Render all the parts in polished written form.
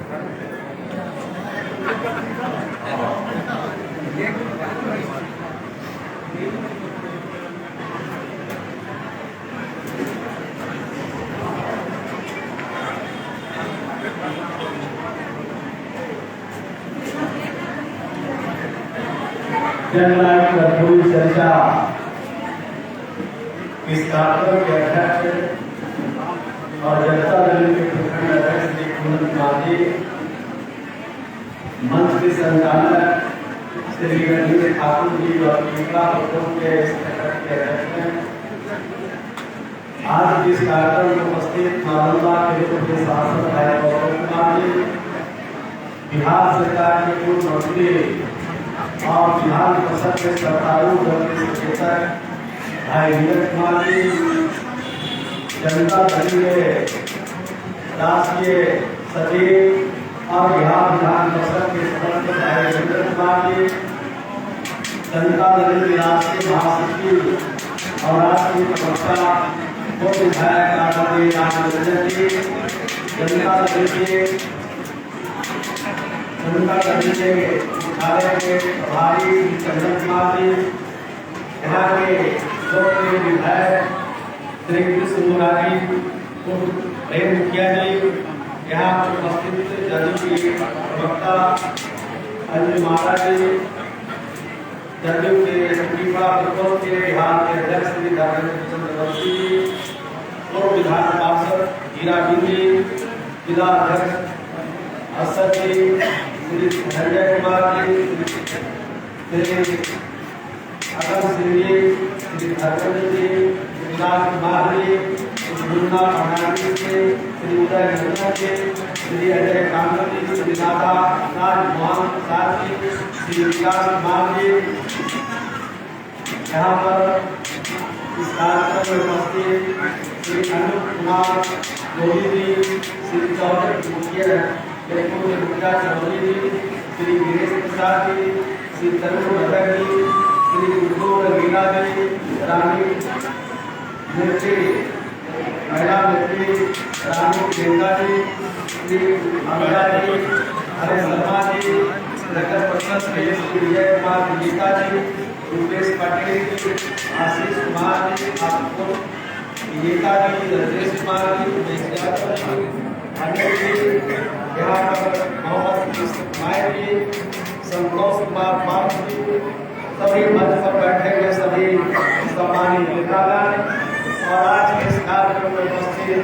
जननायक कर्पूरी चर्चा इस कार्यक्रम के अध्यक्ष और जनता दल के प्रखंड अध्यक्ष श्री कुंदन गांधी, मंच के संचालक श्री रणवीर ठाकुर जी और पिछला प्रकोष्ठ के सेक्रेटरी के अध्यक्ष हैं। आज इस कार्यक्रम में उपस्थित नालंदा के पूर्व सांसद भाई गौरव कुमार जी, बिहार सरकार के पूर्व मंत्री और बिहार परिषद के श्रद्धालु दल के सचेतक भाई नीरज कुमार जी, जनता दल के राष्ट्रीय सचिव और बिहार विधान परिषद के सदस्य भाई नीरज कुमार जी, जनता दल के राष्ट्रीय महासचिव और राष्ट्रीय प्रवक्ता पूर्व विधायक आदरणीय रामचंद्र जी, जनता दल के मुख्यालय के प्रभारी चंदन कुमार जी, यहाँ के लोकप्रिय विधायक श्री कृष्ण मुरारी प्रेम मुखिया जी, यहाँ उपस्थित जदयू के प्रवक्ता अंजू माता जी, जदयू के सुप्रीमा प्रकोष्ठ के बिहार के अध्यक्ष श्री धर्मेंद्र चंद्रवंशी जी, पूर्व विधान पार्षद हीरा बिंदी, जिला अध्यक्ष असद जी, श्री संजय कुमार जी, श्री अकल सिंह जी, श्री धर्मेंद्र जी, श्री लाल कुमार जी, श्री मुन्ना फर्नांडिस जी, श्री उदय नंदा जी, श्री अजय कांगल जी, श्री राधा नाथ मोहन प्रसाद जी, श्री विकास कुमार जी, यहाँ पर इस कार्यक्रम में उपस्थित श्री अनूप कुमार मोदी जी, श्री चौधरी मुखिया मुखिया चौधरी जी, श्री गिरीश प्रसाद जी, श्री तरुण भट्ट जी, श्री गुरु रंगीला जी, रानी मिर्ची महिला मित्री रानी गेंदा जी, श्री अमला जी, हरे शर्मा जी, नगर परिषद के श्री विजय कुमार गीता जी, रूपेश पटेल जी, आशीष कुमार जी, आपको गीता जी, राजेश कुमार जी, यहाँ पर मोहम्मद इस्माइल जी, संतोष कुमार पाल जी, सभी मंच पर बैठे हुए सभी सम्मानित नेतागण और आज के इस कार्यक्रम में उपस्थित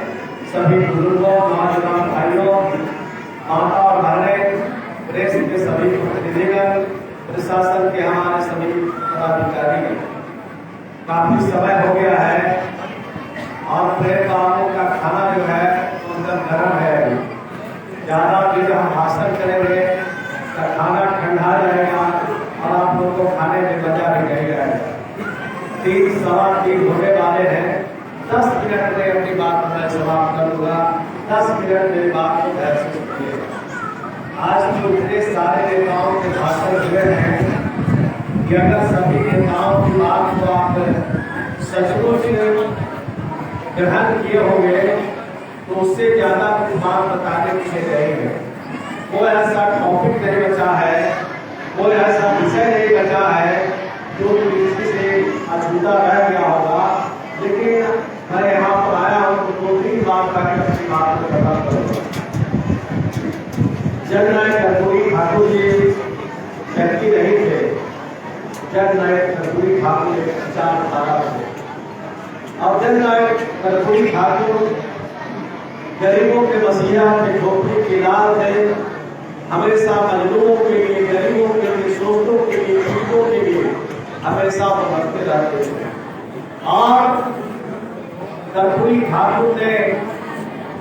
सभी बुजुर्गों, नौजवान भाइयों, माता और बहनें, प्रेस के सभी प्रतिनिधिगण, प्रशासन के हमारे सभी पदाधिकारी, काफी समय हो गया है और प्रेम बाबू का खाना जो है गर्म है, ज्यादा देर हम भाषण करेंगे तो खाना ठंडा रहेगा और आप लोग को खाने में मजा भी नहीं आएगा। 3 सवा 3 होने वाले हैं, 10 मिनट में अपनी बात मैं समाप्त करूंगा। 10 मिनट में बात को ध्यान से सुनिए। आज जो इतने सारे नेताओं के भाषण हुए हैं कि अगर सभी नेताओं की बात को आप सचमुच ग्रहण किए होंगे तो उससे ज्यादा बात बताने के रहेंगे। कोई ऐसा टॉपिक नहीं बचा है, कोई ऐसा विषय नहीं बचा है जो किसी से अछूता रह गया होगा, लेकिन मैं यहाँ पर आया हूँ तो 2-3 बात करके अपनी बात को बता करूँगा। जननायक कर्पूरी ठाकुर जी व्यक्ति नहीं थे, जननायक कर्पूरी ठाकुर एक विचारधारा थे और जननायक कर्पूरी ठाकुर गरीबों के मसीहा थे, झोपड़ी के लाल थे, हमेशा मजलूमों के लिए, गरीबों के लिए, शोषितों के लिए, पीड़ितों के लिए हमेशा बढ़ते रहते थे। और कर्पूरी ठाकुर ने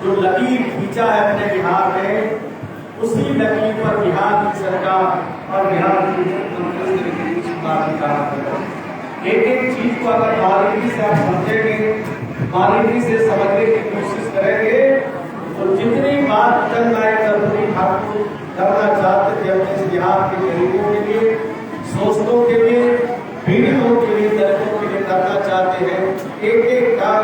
जो लकीर खींचा है अपने बिहार में, उसी लकीर पर बिहार की सरकार और बिहार की एक चीज को अगर बारीकी से आप समझेंगे, बारीकी से समझने की कोशिश करेंगे तो जितनी बात जननायक कर्पूरी ठाकुर करना चाहते थे अपने बिहार के गरीबों के लिए, शोषितों के लिए, पीड़ितों के लिए, दलितों के लिए करना चाहते हैं, एक काम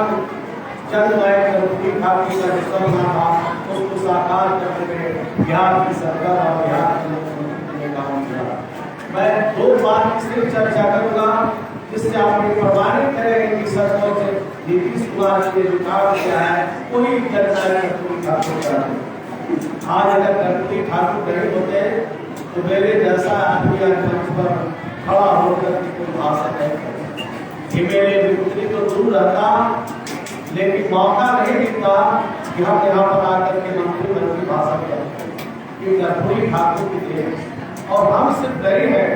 जननायक कर्पूरी ठाकुर का जो सपना था उसको साकार साकार करने में बिहार की सरकार और बिहार के मुख्यमंत्री ने काम किया। मैं दो बात की सिर्फ चर्चा करूंगा जिससे आप ये प्रमाणित करेंगे कि सचमुच नीतीश कुमार ने जो काम किया है वही जनता कर्पूरी ठाकुर का। आज अगर कर्पूरी ठाकुर नहीं होते तो मेरे जैसा आदमी मंच पर खड़ा होकर कोई भाषण नहीं करता। ये मेरे मित्र तो दूर रहता, लेकिन मौका नहीं मिलता कि हम यहाँ पर आकर के मंत्री भाषण करते। ये कर्पूरी ठाकुर की देन और हम सिर्फ गए हैं।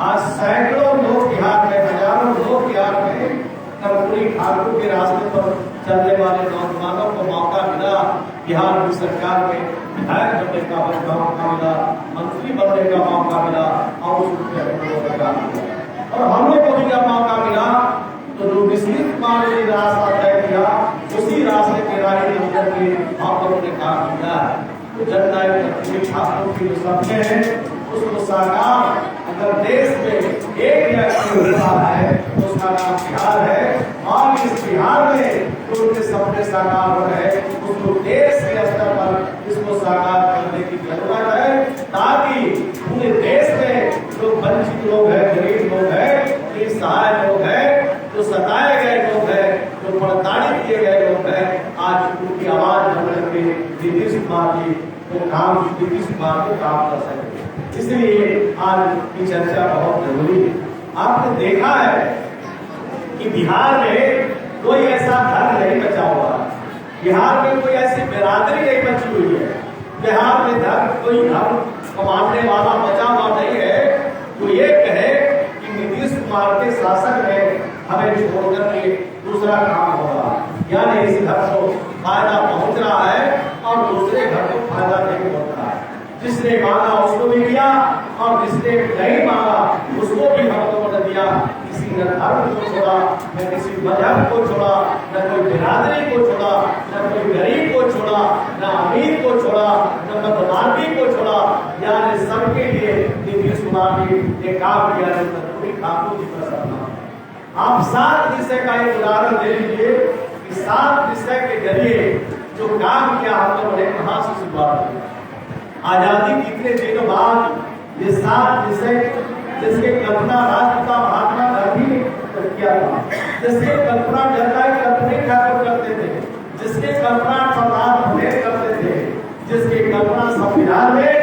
आज सैकड़ों लोग बिहार में, हजारों लोग बिहार में कर्पूरी ठाकुर के रास्ते पर चलने वाले नौजवानों को मौका मिला। बिहार की सरकार में विधायक बनने का मौका मिला, मंत्री बनने का मौका मिला और हम लोग को भी जब मौका मिला तो जो नीतीश कुमार ने रास्ता तय किया उसी रास्ते के राही अंदर के हम लोगों ने काम किया है। तो जननायक कर्पूरी ठाकुर की जो सपने हैं उसको साकार अगर देश में एक व्यक्ति होता है तो उसका नाम बिहार है और इस बिहार में जो उनके सपने साकार हो रहे हैं उसको देश के स्तर पर इसको साकार करने की जरूरत है, ताकि पूरे देश में जो वंचित लोग हैं, गरीब लोग हैं, निसहाय लोग हैं, जो सताए गए लोग हैं, जो प्रताड़ित किए गए लोग हैं, आज उनकी आवाज बनकर के नीतीश कुमार जी को काम कर सके। इसलिए आज की चर्चा बहुत जरूरी है। आपने देखा है कि बिहार में कोई ऐसा धर्म नहीं बचा हुआ है, बिहार में कोई ऐसी बिरादरी नहीं बची हुई है, बिहार में धर्म कोई धर्म कमाने वाला बचा हुआ नहीं है जो ये कहे कि नीतीश कुमार के शासन में हमें छोड़कर के दूसरा काम होगा, यानी इस घर को फायदा पहुंच रहा है और दूसरे घर को फायदा नहीं पहुंच रहा है। जिसने मांगा उसको भी दिया और जिसने नहीं मांगा उसको भी हम लोगों ने दिया। किसी न धर्म को छोड़ा, न किसी मजहब को छोड़ा, न कोई बिरादरी को छोड़ा, न कोई गरीब को छोड़ा, न अमीर को छोड़ा, न मतदानी को छोड़ा, यानी सबके लिए नीतीश कुमार ने एक काम किया है। कर्पूरी ठाकुर जी का सपना। आप 7 विषय का एक उदाहरण दे लीजिए कि 7 विषय के जरिए जो काम किया हम लोगों ने कहां से शुरुआत की। आजादी कितने दिनों बाद ये 7 विषय जिसके कल्पना राष्ट्रपिता महात्मा गांधी ने किया था, जिसके कल्पना जननायक कर्पूरी ठाकुर करते थे, जिसके कल्पना सरदार पटेल करते थे, जिसकी कल्पना संविधान में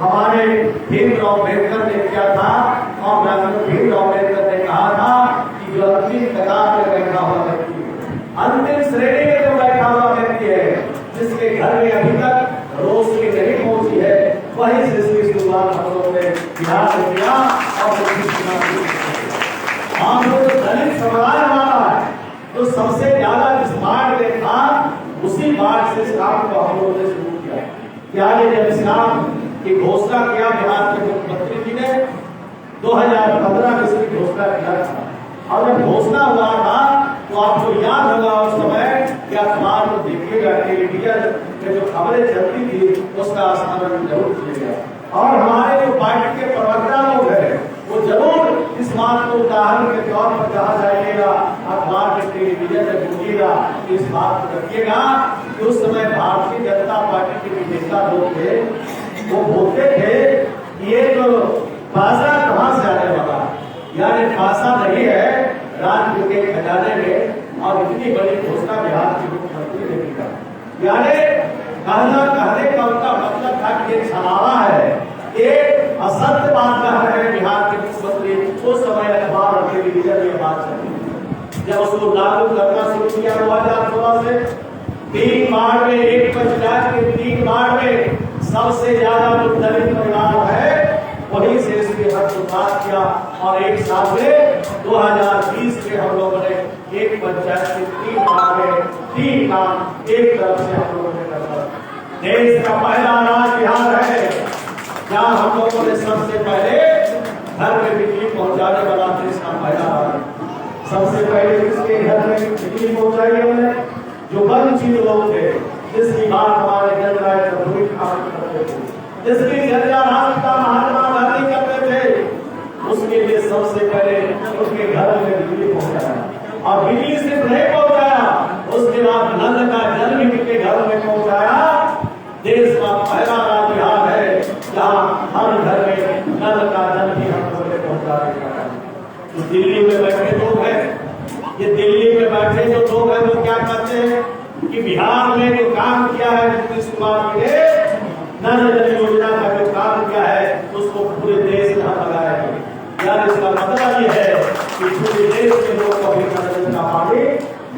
हमारे भीमराव अम्बेडकर ने किया था। और भीमराव अम्बेडकर ने कहा था कि जो अंतिम कतार में बैठा हुआ व्यक्ति, अंतिम श्रेणी में जो बैठा हुआ व्यक्ति है, जिसके घर में अभी तक रोशनी नहीं पहुंची है, वही से इसकी शुरुआत हम लोगों ने बिहार में किया। और हम लोग दलित समुदाय हमारा है तो सबसे ज्यादा जिस वार्ड में था उसी वार्ड से इस काम को हम लोगों ने शुरू किया। यानी जब इस काम की घोषणा किया बिहार के मुख्यमंत्री जी ने 2015 में इसकी घोषणा किया था और जब घोषणा हुआ था तो आपको याद होगा उस समय क्या अखबार को देखिएगा, टेलीविजन में जो खबरें चलती थी उसका स्मरण जरूर कीजिएगा। और हमारे जो पार्टी के प्रवक्ता लोग हैं वो जरूर इस बात को उदाहरण के तौर पर कहा जाइएगा, अखबार में टेलीविजन में बोलिएगा, इस बात को रखिएगा कि उस समय भारतीय जनता पार्टी के नेता लोग थे वो बोलते थे कि ये जो पैसा कहाँ से आने वाला, यानी पैसा नहीं है राज्य के खजाने में। और इतनी बड़ी घोषणा बिहार के मुख्यमंत्री ने किया, यानी कहने का उनका मतलब था कि एक छलावा है, एक असत्य बात कह रहे हैं बिहार के मुख्यमंत्री। उस समय अखबार और टेलीविजन में बात चली। जब उसको लागू करना शुरू किया 2016 से 3 वार्ड में, एक पंचायत के 3 वार्ड में सबसे ज्यादा जो दलित परिवार है वहीं से इसके हक शुरुआत किया। और एक साल में 2020 में हम लोगों ने एक पंचायत के 3 वार्ड में 3 काम एक तरफ से हम लोगों ने करना। देश का पहला राज्य बिहार है जहाँ हम लोगों ने सबसे पहले घर में बिजली पहुंचाने वाला देश का पहला राज्य। सबसे पहले किसके घर में बिजली पहुंचाई हमने, जो वंचित लोग थे, जिसकी बात हमारे जननायक कर्पूरी ठाकुर करते थे, जिसकी चर्चा राष्ट्रपिता महात्मा गांधी करते थे, उसके लिए सबसे पहले उनके घर में बिजली पहुंचाया। और बिजली सिर्फ नहीं पहुंचाया, उसके बाद नल का जल भी उनके घर में पहुंचाया। देश का पहला राज्य बिहार है जहाँ हर घर में नल का जल भी हम लोगों ने पहुंचा दिया। तो दिल्ली में बैठे लोग हैं, ये दिल्ली में बैठे जो लोग हैं वो क्या करते हैं कि बिहार में जो काम किया है नीतीश कुमार जी ने, नल जल योजना का जो काम किया है उसको पूरे देश में लगाया है। यार इसका मतलब ये है कि पूरे देश के लोग को अभी नल का पानी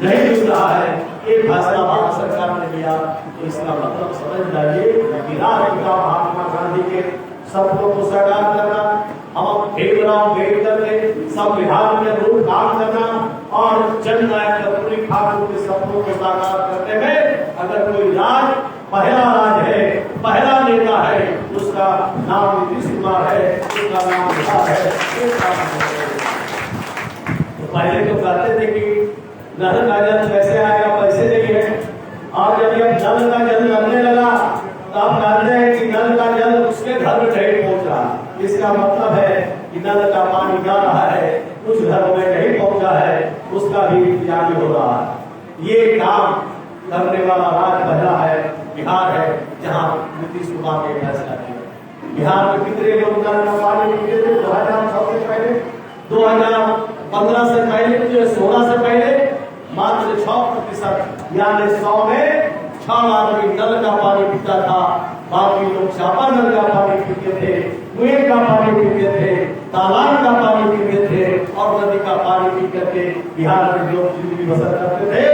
नहीं मिल रहा है। एक फैसला भारत सरकार ने लिया, तो इसका मतलब समझ जाइए कि राष्ट्रपिता महात्मा गांधी के सपनों को साकार करना, हम भेदभाव भेद करके संविधान में रूप काम करना और जननायक कर्पूरी ठाकुर के सपनों को साकार करने में अगर कोई राज पहला राज है, पहला नेता है, उसका नाम नीतीश कुमार है, उसका नाम बिहार है। तो पहले तो कहते थे कि नल का जल कैसे आएगा, पैसे नहीं है, और जब ये नल का जल लगने लगा तो आप जानते हैं कि नल का जल उसके घर में नहीं पहुंच रहा। इसका मतलब है कि नल का पानी जा रहा है, कुछ घरों में नहीं पहुंचा है, उसका भी इंतजाम हो रहा है। ये काम करने वाला राज्य पहला है बिहार है, जहाँ नीतीश कुमार ने फैसला किया। बिहार में कितने लोग नल का पानी पीते थे 2006 से पहले, 2015 से पहले, 2016 से पहले मात्र 6% यानी 100 में 6 आदमी नल का पानी पीता था। बाकी लोग चापा नल का पानी पीते थे, कुएं का पानी पीते थे, तालाब का पानी पीते थे और नदी का पानी पी करके बिहार में लोग जिंदगी बसर करते थे।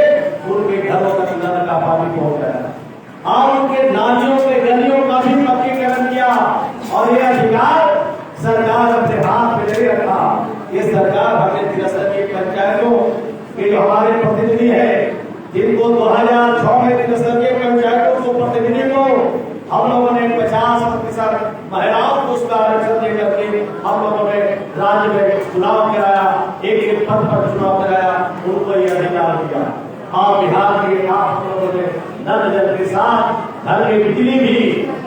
उनके घरों तक नल का पानी पहुंच गया और उनके नालियों के गलियों का भी पक्कीकरण किया और ये अधिकार सरकार अपने हाथ में नहीं रखा। ये सरकार हमें त्रिस्तरीय पंचायतों के जो हमारे प्रतिनिधि है, जिनको 2006 में त्रिस्तरीय पंचायतों को प्रतिनिधि को हम लोगों ने 50% महिलाओं को उसका आरक्षण देकर के हम लोगों ने राज्य में चुनाव कराया, एक पद पर चुनाव कराया, उनको ये अधिकार दिया। और बिहार के काम हम लोगों ने नल जल के साथ घर में बिजली भी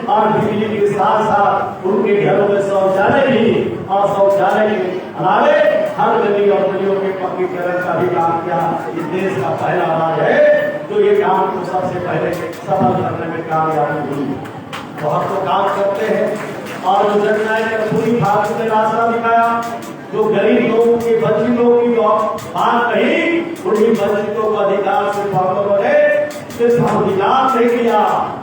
और बिजली के साथ साथ उनके घरों में शौचालय भी और शौचालय के अलावे हर गली और गलियों के पक्कीकरण का भी काम किया। इस देश का पहला राज्य है जो ये काम को सबसे पहले सफल करने में कामयाब हुई। तो हम तो काम करते हैं और जो जननायक कर्पूरी ठाकुर ने रास्ता दिखाया, जो गरीब लोगों की वंचितों की बात कही, उन्हीं वंचितों को अधिकार से लोगों ने सिर्फ अधिकार नहीं दिया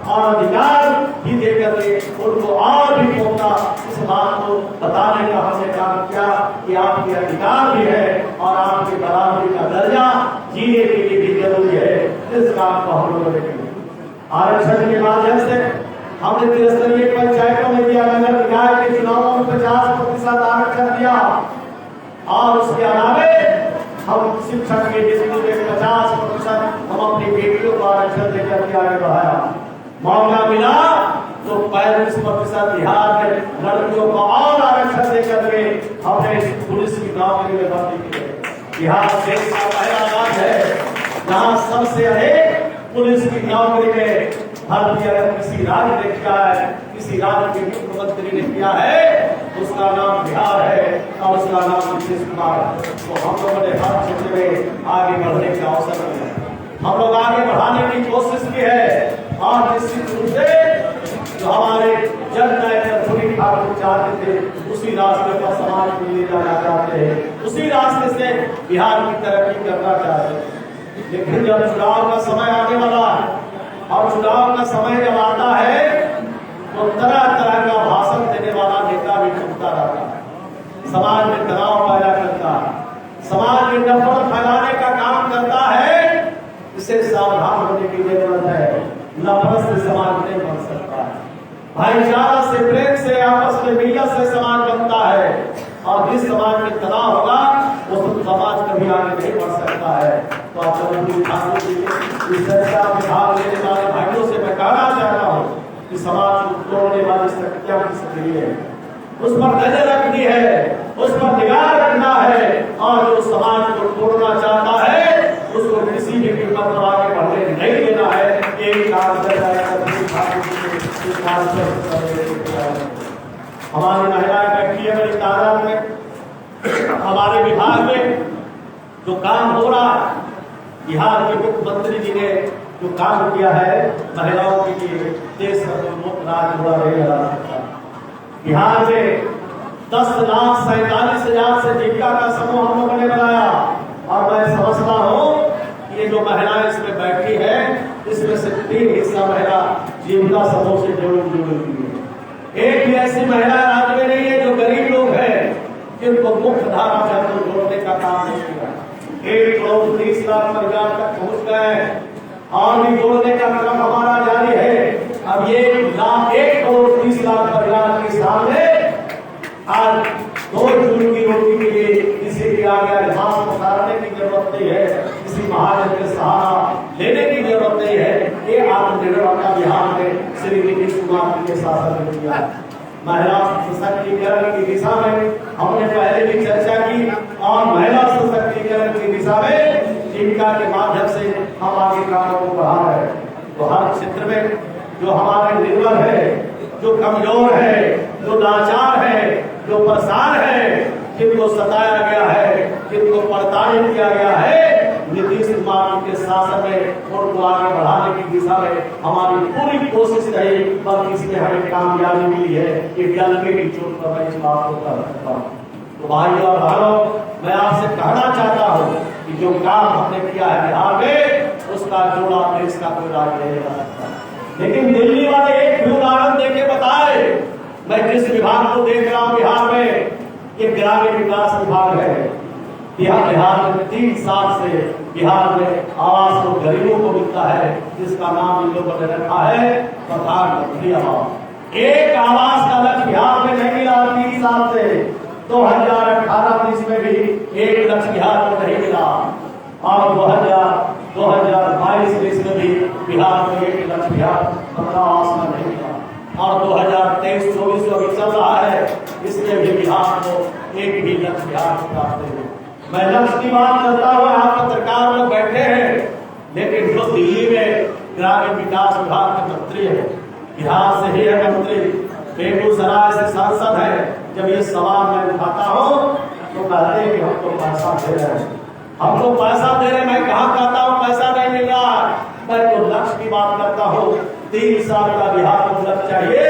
और अधिकार ही देकर के उनको और भी मौका इस बात को बताने का हमने काम किया कि आपके अधिकार भी है और आपके बराबरी का दर्जा जीने के लिए भी जरूरी है। इस काम को हम लोगों ने किया। आरक्षण के माध्यम से हमने त्रिस्तरीय पंचायतों में दिया, नगर निकाय के चुनावों में 50% आरक्षण दिया और उसके अलावे हम शिक्षक के डिग्री में 50% हम अपनी बेटियों को आरक्षण देकर के आगे बढ़ाया। मौका मिला तो 35% बिहार में लड़कियों को और आरक्षण देकर के हमने पुलिस की नौकरी में भर्ती की। बिहार देश का पहला राज्य है जहाँ सबसे अधिक पुलिस की नौकरी में भर्ती अगर किसी राज्य ने किया है, किसी राज्य के मुख्यमंत्री ने किया है, उसका नाम बिहार है और उसका नाम नीतीश कुमार है। तो हम लोगों ने हर क्षेत्र में आगे बढ़ने का अवसर मिला, हम लोग आगे बढ़ाने की कोशिश की है और निश्चित रूप से जो हमारे जननायक कर्पूरी ठाकुर चाहते थे उसी रास्ते पर समाज को ले जाना चाहते हैं, उसी रास्ते से बिहार की तरक्की करना चाहते हैं। लेकिन जब चुनाव का समय आने वाला है और चुनाव का समय जब आता है तो तरह तरह का भाषण देने वाला नेता भी चुनता रहता है, समाज में तनाव पैदा करता है, समाज में नफरत फैलाने का काम करता है। इससे सावधान होने की जरूरत है। नफरत से समाज नहीं बन सकता है, भाईचारा से, प्रेम से, आपस में मिलत से समाज बनता है और जिस समाज में तनाव होगा वो समाज कभी आगे नहीं बढ़ सकता है। तो आप ठाकुर जी इस चर्चा में भाग लेने वाले भाइयों से मैं कहना चाहता हूँ कि समाज को तोड़ने वाली शक्तियां की सक्रिय है, उस पर नजर रखनी है, उस पर निगाह रखना है और जो समाज को तोड़ना चाहता है उसको किसी भी कीमत पर आगे बढ़ने नहीं देना है। एक काम हमारी महिलाएं बैठी है बड़ी तादाद में। हमारे विभाग में जो काम हो रहा है, बिहार के मुख्यमंत्री जी ने जो काम किया है महिलाओं के लिए, देश का कोई मुक्त राज हुआ नहीं लगा सकता। बिहार में 10,47,000 से जीविका का समूह हम लोगों ने बनाया और मैं समझता हूँ कि ये जो महिलाएं इसमें बैठी है इसमें से 3 हिस्सा महिला जीविका समूह से जुड़ी हुई है। एक भी ऐसी महिला राज्य में नहीं है जो गरीब लोग हैं जिनको मुख्य धारा से हम जोड़ने का काम नहीं किया। 1,30,00,000 परिवार तक पहुंच गए और भी जोड़ने का क्रम हमारा जारी है। अब ये 1,30,00,000 परिवार के सामने आज 2 जून की रोटी के लिए किसी के आगे घास उतारने की जरूरत नहीं है, किसी महाजन के सहारा लेने की जरूरत नहीं है। ये आत्मनिर्भरता बिहार में श्री नीतीश कुमार जी के शासन में किया। महिला सशक्तिकरण की दिशा में हमने पहले भी चर्चा की और महिला सशक्तिकरण की दिशा में जीविका के माध्यम से हम आगे कामों को बढ़ा रहे हैं। तो हर क्षेत्र में जो हमारे निर्बल है, जो कमजोर है, जो लाचार है, जो परेशान है, जिनको सताया गया है, जिनको प्रताड़ित किया गया है, नीतीश कुमार के शासन में उनको आगे बढ़ाने की दिशा में हमारी पूरी कोशिश रही, बल्कि इसमें हमें कामयाबी मिली है। ये डलके की चोट पर मैं इस बात को कर सकता हूँ। तो भाई और बहनों, मैं आपसे कहना चाहता हूँ कि जो काम हमने किया है बिहार में, उसका जोड़ा देश का कोई राज्य नहीं कर सकता। लेकिन दिल्ली वाले एक भी उदाहरण देके बताए। मैं जिस विभाग को देख रहा हूँ बिहार में, ये ग्रामीण विकास विभाग है। बिहार में 3 साल से बिहार में आवास तो गरीबों को मिलता है, जिसका नाम इन लोगों ने रखा है प्रधानमंत्री आवास। एक आवास का लक्ष्य बिहार में नहीं मिला 3 साल से। 2018-19 में भी 1 लक्ष्य बिहार को नहीं मिला और 2022-23 में भी बिहार में 1 लक्ष्य बिहार 15 आवास में नहीं मिला और 2023-24 जो अभी चल रहा है इसमें भी बिहार को 1 भी लक्ष्य बिहार को प्राप्त नहीं हुआ। मैं लक्ष्य की बात करता हूँ, यहाँ पत्रकार लोग बैठे हैं, लेकिन जो दिल्ली में ग्रामीण विकास विभाग के मंत्री है, बिहार से ही है मंत्री, बेगूसराय से सांसद है, जब ये सवाल मैं उठाता हूँ तो कहते हैं कि हम तो पैसा दे रहे हैं, हम तो पैसा दे रहे हैं। मैं कहाँ कहता हूँ पैसा नहीं मिल रहा, मैं तो लक्ष्य की बात करता हूँ। 3 साल का बिहार को लक्ष्य चाहिए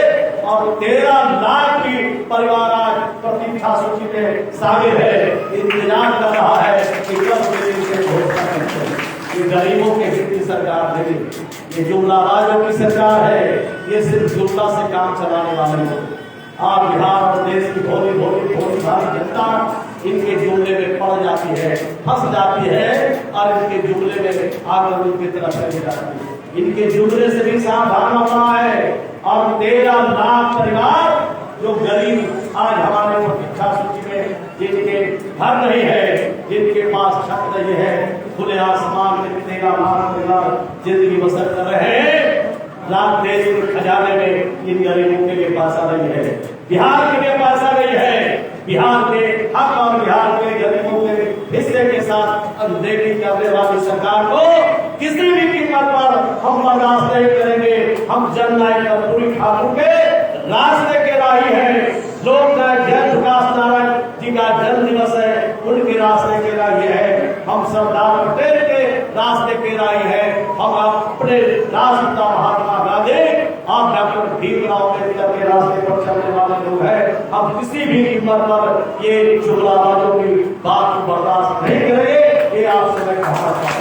और 13 लाख की परिवार आज प्रतीक्षा सूची में शामिल है, इंतजार कर रहा है कि ये गरीबों के हित की सरकार नहीं, ये जुमलाबाजों की सरकार है। ये सिर्फ जुमला से काम चलाने वाले लोग और बिहार और देश की भोली भोली भोली भारी जनता इनके जुमले में पड़ जाती है, फंस जाती है और इनके जुमले में आगे उनकी तरफ चली जाती है। इनके जुमले से भी सावधान होना है। और 13 लाख परिवार जो गरीब आज हमारे प्रतीक्षा सूची में, जिनके घर नहीं है, जिनके पास छत नहीं है, खुले आसमान में 13 लाख परिवार जिंदगी बसर कर रहे हैं। लाख देश के खजाने में इन गरीबों के लिए पैसा नहीं है, बिहार के लिए पैसा नहीं है। बिहार के हक और बिहार के गरीबों के हिस्से के साथ अनदेखी करने वाली सरकार को किसी भी कीमत पर हम बर्दाश्त नहीं करेंगे। हम जननायक कर्पूरी ठाकुर के रास्ते के राही है, लोग जयंत प्रकाश नारायण जी का जन्म दिवस है, उनके रास्ते के राही है। हम सरदार पटेल के रास्ते के राही है। हम अपने राष्ट्रपिता महात्मा गांधी और डॉक्टर भीमराव अम्बेडकर के रास्ते पर चलने वाले लोग हैं। हम किसी भी कीमत पर ये जुमलाबाजों की बात को बर्दाश्त नहीं करेंगे। ये आपसे मैं कहना चाहता हूँ।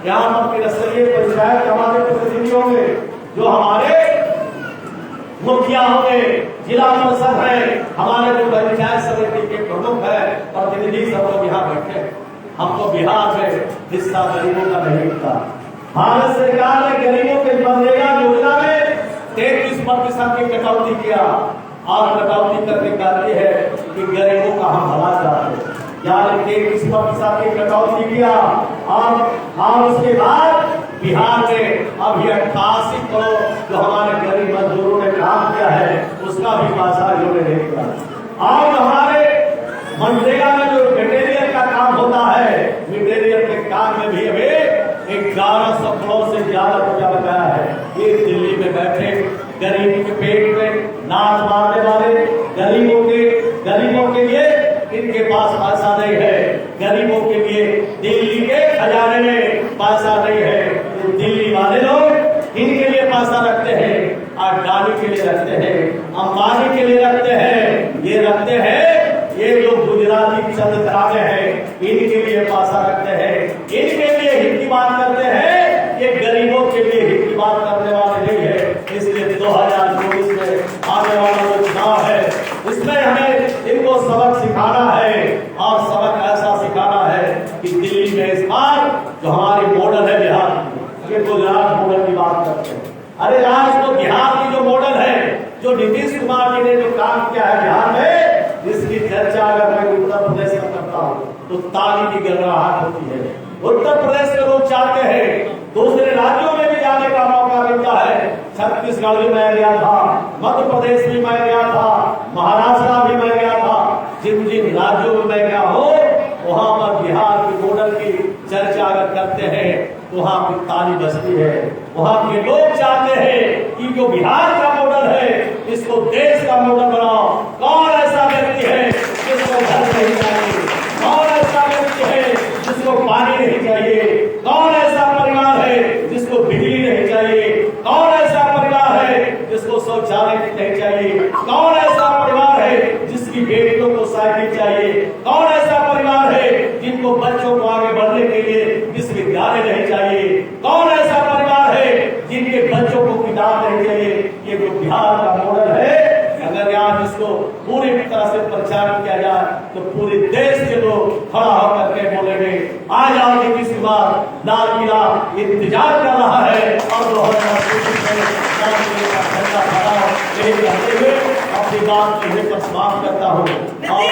यहाँ पर स्तरीय पंचायत हमारे प्रतिनिधि होंगे, जो हमारे मुखिया होंगे, जिला परिषद है, हमारे जो पंचायत समिति के प्रमुख है, प्रतिनिधि सब लोग यहाँ बैठे हैं। हमको बिहार में हिस्सा गरीबों का नहीं मिलता। भारत सरकार ने गरीबों के मनरेगा योजना में 33% की कटौती किया और कटौती करके कहती है कि गरीबों का हम भला चाहते हैं, यानी 33% की कटौती किया और उसके बाद बिहार में अभी 88 करोड़ जो हमारे गरीब मजदूरों ने काम किया है उसका भी पैसा इन्होंने नहीं दिया। और हमारे मनरेगा में जो मटेरियल का काम होता है, मटेरियल के काम में भी अभी 1100 करोड़ से ज्यादा रुपया लगाया है। ये दिल्ली में बैठे गरीब के पेट में नाच मारने वाले गरीबों के लिए इनके पास पैसा नहीं है। गरीबों के लिए दिल्ली के खजाने में अडानी के लिए रखते हैं, अंबानी के लिए रखते हैं, ये रखते हैं, ये जो गुजराती चंद कराते हैं इनके लिए पैसा रखते हैं, इनके लिए हित की बात करते हैं, ये गरीबों के लिए हित की बात करने वाले नहीं है। इसलिए 2024 में आने वाला जो चुनाव है इसमें हमें इनको सबक सिखाना है, और सबक ऐसा सिखाना है कि दिल्ली में इस बार जो हमारी मॉडल है बिहार, ये गुजरात मॉडल की बात करते हैं। अरे आज तो बिहार की जो मॉडल है, जो नीतीश कुमार जी ने जो काम किया है बिहार में, जिसकी चर्चा अगर मैं उत्तर प्रदेश में करता हूँ तो ताली की गड़गड़ाहट होती है। उत्तर प्रदेश के लोग चाहते हैं दूसरे राज्यों में भी जाने का मौका मिलता है। छत्तीसगढ़ भी मैं गया था, मध्य प्रदेश भी मैं गया था, महाराष्ट्र भी मैं गया था। जिन जिन राज्यों में मैं गया हूँ वहां पर बिहार के मॉडल की चर्चा अगर करते हैं वहां की ताली बजती है। वहां के लोग चाहते हैं कि जो बिहार का मॉडल है इसको देश का मॉडल बनाओ। कौन ऐसा व्यक्ति है जिसको घर नहीं चाहिए? कौन ऐसा व्यक्ति है जिसको पानी नहीं चाहिए? कौन ऐसा परिवार है जिसको बिजली नहीं चाहिए? कौन ऐसा परिवार है जिसको शौचालय नहीं चाहिए? कौन ऐसा परिवार है जिसकी बेटियों को साइकिल चाहिए? कौन ऐसा परिवार है जिनको बच्चों को आगे बढ़ने के लिए विश्वविद्यालय नहीं चाहिए? कौन ऐसा परिवार है जिनके बच्चों को किताब नहीं चाहिए? ये जो बिहार का मॉडल है, अगर आज इसको पूरी तरह से प्रचार किया जाए तो पूरे देश के लोग खड़ा होकर के बोलेंगे आ जाओ नीतीश कुमार, लाल किला इंतजार कर रहा है और 2024 में लाल किले का झंडा फहराओ। यही कहते हुए अपनी बात यहीं पर समाप्त करता हूँ। और